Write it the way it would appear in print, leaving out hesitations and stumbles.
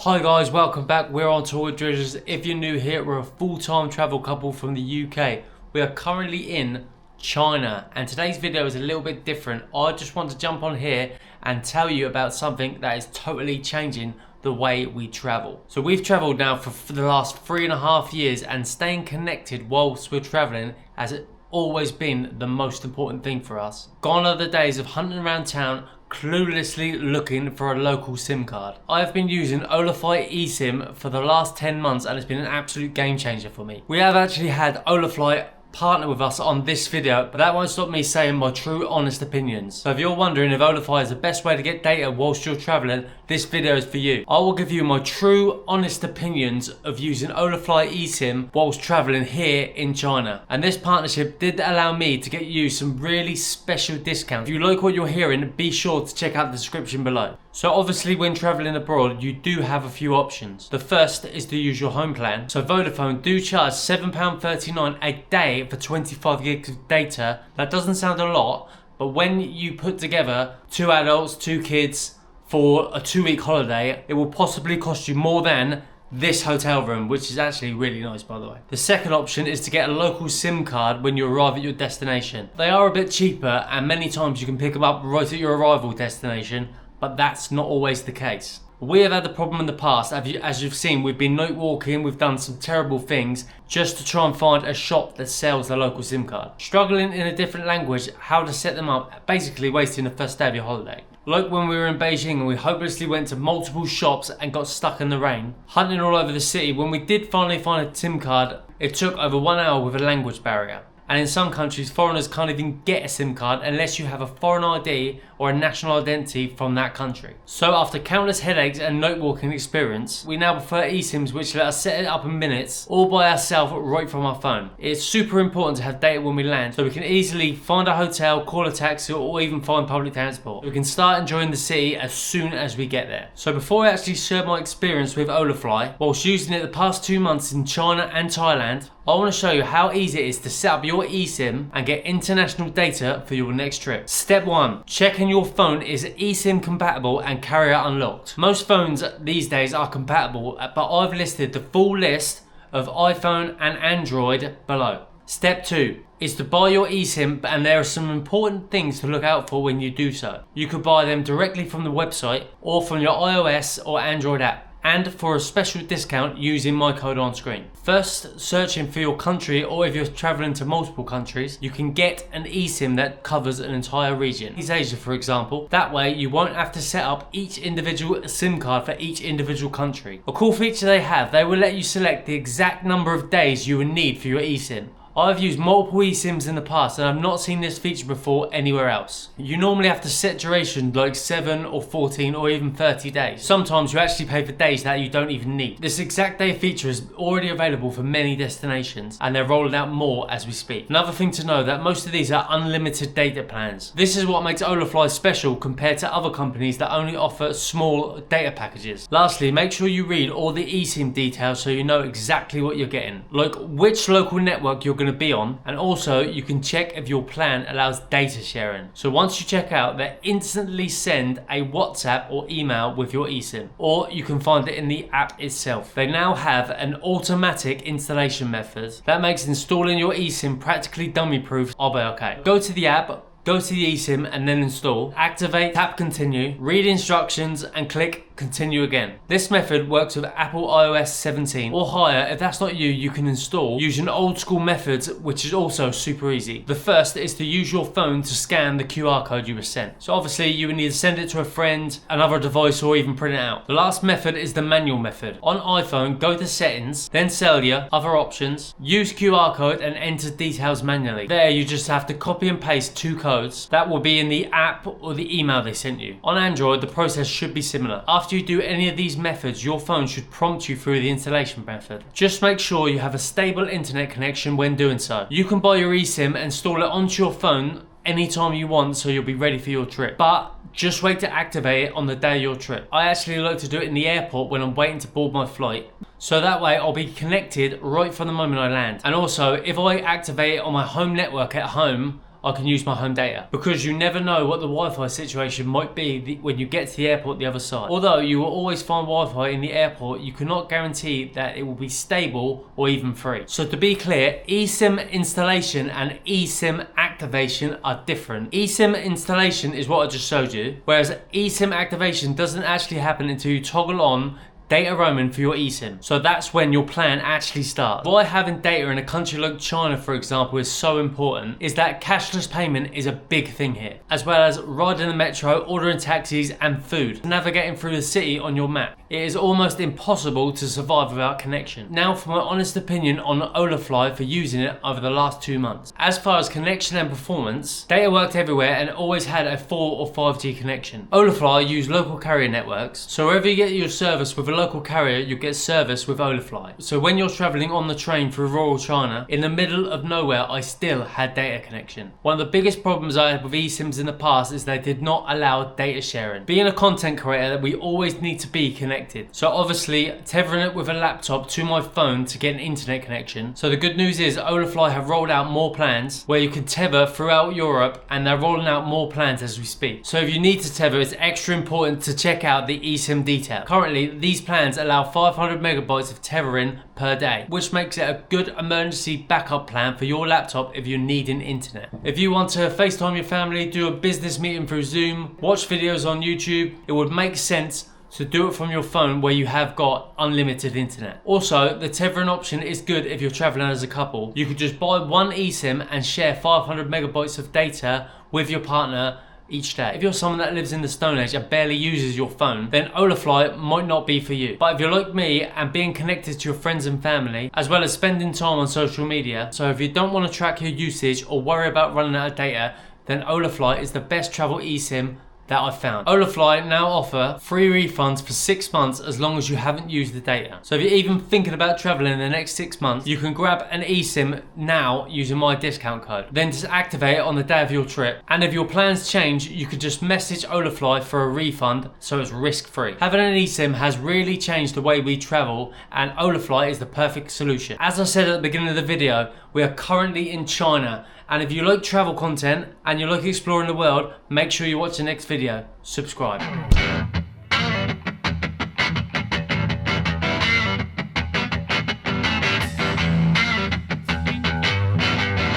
Hi guys, welcome back. We're on OTWD. If you're new here, we're a full-time travel couple from the UK. We are currently in China, and today's video is a little bit different. I just want to jump on here and tell you about something that is totally changing the way we travel. So we've traveled now for the last 3.5 years, and staying connected whilst we're traveling has always been the most important thing for us. Gone are the days of hunting around town cluelessly looking for a local SIM card. I have been using Holafly Esim for the last 10 months, and it's been an absolute game changer for me. We have actually had Holafly partner with us on this video, but that won't stop me saying my true honest opinions. So if you're wondering if Holafly is the best way to get data whilst you're traveling, this video is for you. I will give you my true honest opinions of using Holafly eSIM whilst traveling here in China. And this partnership did allow me to get you some really special discounts. If you like what you're hearing, be sure to check out the description below. So obviously when traveling abroad, you do have a few options. The first is to use your home plan. So Vodafone do charge £7.39 a day for 25 gigs of data. That doesn't sound a lot, but when you put together 2 adults, 2 kids for a 2-week holiday, it will possibly cost you more than this hotel room, which is actually really nice, by the way. The second option is to get a local SIM card when you arrive at your destination. They are a bit cheaper, and many times you can pick them up right at your arrival destination, but that's not always the case. We have had the problem in the past. As you've seen, we've been night walking, we've done some terrible things just to try and find a shop that sells the local SIM card. Struggling in a different language, how to set them up, basically wasting the first day of your holiday. Like when we were in Beijing and we hopelessly went to multiple shops and got stuck in the rain. Hunting all over the city, when we did finally find a SIM card, it took over 1 hour with a language barrier. And in some countries, foreigners can't even get a SIM card unless you have a foreign ID or a national identity from that country. So after countless headaches and night walking experience, we now prefer eSIMs, which let us set it up in minutes, all by ourselves right from our phone. It's super important to have data when we land, so we can easily find a hotel, call a taxi, or even find public transport. We can start enjoying the city as soon as we get there. So before I actually share my experience with Holafly, whilst using it the past 2 months in China and Thailand, I want to show you how easy it is to set up your eSIM and get international data for your next trip. Step 1. Checking your phone is eSIM compatible and carrier unlocked. Most phones these days are compatible, but I've listed the full list of iPhone and Android below. Step 2 is to buy your eSIM, and there are some important things to look out for when you do so. You could buy them directly from the website or from your iOS or Android app, and for a special discount using my code on screen. First, searching for your country, or if you're traveling to multiple countries, you can get an eSIM that covers an entire region. East Asia, for example. That way you won't have to set up each individual SIM card for each individual country. A cool feature they have, they will let you select the exact number of days you will need for your eSIM. I've used multiple eSIMs in the past, and I've not seen this feature before anywhere else. You normally have to set duration like 7 or 14 or even 30 days. Sometimes you actually pay for days that you don't even need. This exact day feature is already available for many destinations, and they're rolling out more as we speak. Another thing to know, that most of these are unlimited data plans. This is what makes Holafly special compared to other companies that only offer small data packages. Lastly, make sure you read all the eSIM details so you know exactly what you're getting, like which local network you're going to be on, and also you can check if your plan allows data sharing. So once you check out, they instantly send a WhatsApp or email with your eSIM, or you can find it in the app itself. They now have an automatic installation method that makes installing your eSIM practically dummy proof. I'll be okay. Go to the app, go to the eSIM and then install, activate, tap continue, read instructions and click continue again. This method works with Apple iOS 17 or higher. If that's not you, you can install using old school methods, which is also super easy. The first is to use your phone to scan the QR code you were sent. So obviously you would need to send it to a friend, another device, or even print it out. The last method is the manual method. On iPhone, go to settings, then cellular, other options, use QR code and enter details manually. There you just have to copy and paste 2 codes that will be in the app or the email they sent you. On Android, the process should be similar. After you do any of these methods, your phone should prompt you through the installation method. Just make sure you have a stable internet connection when doing so. You can buy your eSIM and install it onto your phone anytime you want, so you'll be ready for your trip. But just wait to activate it on the day of your trip. I actually like to do it in the airport when I'm waiting to board my flight. So that way I'll be connected right from the moment I land. And also, if I activate it on my home network at home, I can use my home data, because you never know what the Wi-Fi situation might be when you get to the airport the other side. Although you will always find Wi-Fi in the airport, you cannot guarantee that it will be stable or even free. So to be clear, eSIM installation and eSIM activation are different. eSIM installation is what I just showed you, whereas eSIM activation doesn't actually happen until you toggle on data roaming for your eSIM. So that's when your plan actually starts. Why having data in a country like China, for example, is so important is that cashless payment is a big thing here, as well as riding the metro, ordering taxis and food, navigating through the city on your map. It is almost impossible to survive without connection. Now for my honest opinion on Holafly for using it over the last 2 months. As far as connection and performance, data worked everywhere and always had a 4 or 5G connection. Holafly use local carrier networks, so wherever you get your service with a local carrier, you get service with Holafly. So when you're traveling on the train through rural China, in the middle of nowhere, I still had data connection. One of the biggest problems I had with eSIMs in the past is they did not allow data sharing. Being a content creator, we always need to be connected. So obviously, tethering it with a laptop to my phone to get an internet connection. So the good news is Holafly have rolled out more plans where you can tether throughout Europe, and they're rolling out more plans as we speak. So if you need to tether, it's extra important to check out the eSIM detail. Currently, these plans allow 500 megabytes of tethering per day, which makes it a good emergency backup plan for your laptop if you're needing internet. If you want to FaceTime your family, do a business meeting through Zoom, watch videos on YouTube, it would make sense to do it from your phone where you have got unlimited internet. Also, the tethering option is good if you're traveling as a couple. You could just buy one eSIM and share 500 megabytes of data with your partner each day. If you're someone that lives in the Stone Age and barely uses your phone, then Holafly might not be for you. But if you're like me and being connected to your friends and family, as well as spending time on social media, so if you don't want to track your usage or worry about running out of data, then Holafly is the best travel eSIM that I've found. Holafly now offer free refunds for 6 months as long as you haven't used the data. So if you're even thinking about traveling in the next 6 months, you can grab an eSIM now using my discount code. Then just activate it on the day of your trip. And if your plans change, you could just message Holafly for a refund, so it's risk-free. Having an eSIM has really changed the way we travel, and Holafly is the perfect solution. As I said at the beginning of the video, we are currently in China, and if you like travel content and you like exploring the world, make sure you watch the next video. Subscribe.